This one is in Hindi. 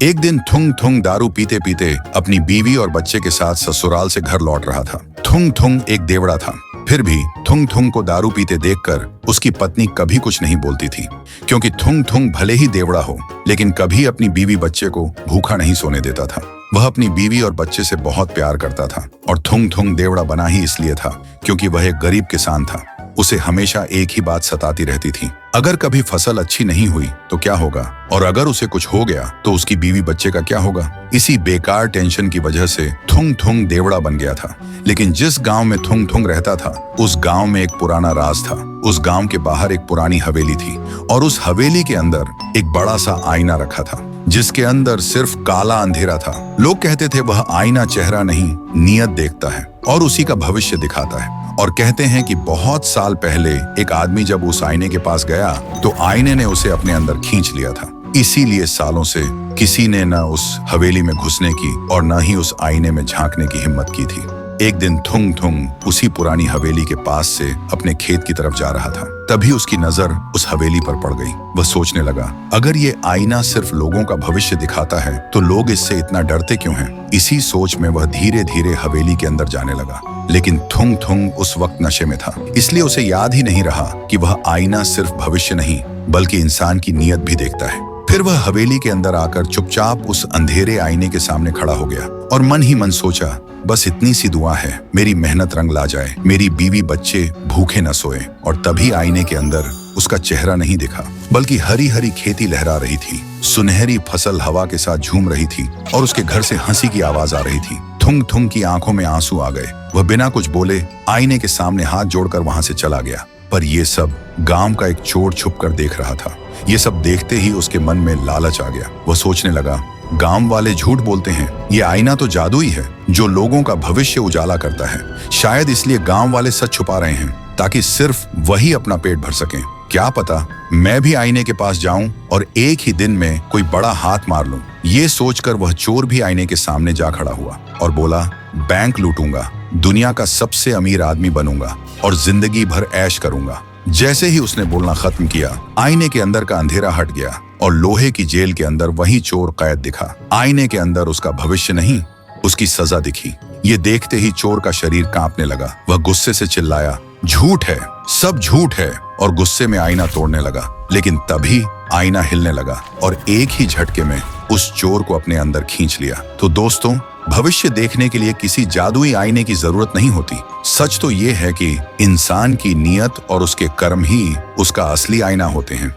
एक दिन थुंग थुंग दारू पीते पीते अपनी बीवी और बच्चे के साथ ससुराल से घर लौट रहा था। थुंग थुंग एक देवड़ा था, फिर भी थुंग थुंग को दारू पीते देखकर उसकी पत्नी कभी कुछ नहीं बोलती थी, क्योंकि थुंग थुंग भले ही देवड़ा हो लेकिन कभी अपनी बीवी बच्चे को भूखा नहीं सोने देता था। वह अपनी बीवी और बच्चे से बहुत प्यार करता था और थुंग थुंग देवड़ा बना ही इसलिए था क्योंकि वह एक गरीब किसान था। उसे हमेशा एक ही बात सताती रहती थी, अगर कभी फसल अच्छी नहीं हुई तो क्या होगा, और अगर उसे कुछ हो गया तो उसकी बीवी बच्चे का क्या होगा। इसी बेकार टेंशन की वजह से थुंग थुंग देवड़ा बन गया था। लेकिन जिस गांव में थुंग थुंग रहता था उस गांव में एक पुराना राज था। उस गांव के बाहर एक पुरानी हवेली थी और उस हवेली के अंदर एक बड़ा सा आईना रखा था जिसके अंदर सिर्फ काला अंधेरा था। लोग कहते थे वह आईना चेहरा नहीं नियत देखता है और उसी का भविष्य दिखाता है। और कहते हैं कि बहुत साल पहले एक आदमी जब उस आईने के पास गया तो आईने ने उसे अपने अंदर खींच लिया था। इसीलिए सालों से किसी ने न उस हवेली में घुसने की और न ही उस आईने में झांकने की हिम्मत की थी। एक दिन थुंग थुंग उसी पुरानी हवेली के पास से अपने खेत की तरफ जा रहा था। तभी उसकी नजर उस हवेली पर पड़ गई। वह सोचने लगा, अगर ये आईना सिर्फ लोगों का भविष्य दिखाता है तो लोग इससे इतना डरते क्यों हैं? इसी सोच में वह धीरे धीरे हवेली के अंदर जाने लगा। लेकिन थुंग थुंग उस वक्त नशे में था, इसलिए उसे याद ही नहीं रहा कि वह आईना सिर्फ भविष्य नहीं बल्कि इंसान की नीयत भी देखता है। फिर वह हवेली के अंदर आकर चुपचाप उस अंधेरे आईने के सामने खड़ा हो गया और मन ही मन सोचा, बस इतनी सी दुआ है, मेरी मेहनत रंग ला जाए, मेरी बीवी बच्चे भूखे न सोए। और तभी आईने के अंदर उसका चेहरा नहीं दिखा बल्कि हरी हरी खेती लहरा रही थी, सुनहरी फसल हवा के साथ झूम रही थी और उसके घर से हंसी की आवाज आ रही थी। थुंग थुंग की आंखों में आंसू आ गए। वह बिना कुछ बोले आईने के सामने हाथ जोड़कर वहां से चला गया। पर ये सब गांव का एक चोर छुप कर देख रहा था। ये सब देखते ही उसके मन में लालच आ गया। वह सोचने लगा, गांव वाले झूठ बोलते हैं, ये आईना तो जादुई है जो लोगों का भविष्य उजाला करता है। शायद इसलिए गांव वाले सच छुपा रहे हैं ताकि सिर्फ वही अपना पेट भर सकें। क्या पता मैं भी आईने के पास जाऊं और एक ही दिन में कोई बड़ा हाथ मार लूं। ये सोचकर वह चोर भी आईने के सामने जा खड़ा हुआ और बोला, बैंक लूटूंगा, दुनिया का सबसे अमीर आदमी बनूंगा और जिंदगी भर ऐश करूंगा। जैसे ही उसने बोलना खत्म किया, आईने के अंदर का अंधेरा हट गया और लोहे की जेल के अंदर वही चोर कैद दिखा। आईने के अंदर उसका भविष्य नहीं, उसकी सजा दिखी। ये देखते ही चोर का शरीर कांपने लगा। वह गुस्से से चिल्लाया, झूठ है, सब झूठ है, और गुस्से में आईना तोड़ने लगा। लेकिन तभी आईना हिलने लगा और एक ही झटके में उस चोर को अपने अंदर खींच लिया। तो दोस्तों, भविष्य देखने के लिए किसी जादुई आईने की जरूरत नहीं होती। सच तो ये है कि इंसान की नीयत और उसके कर्म ही उसका असली आईना होते हैं।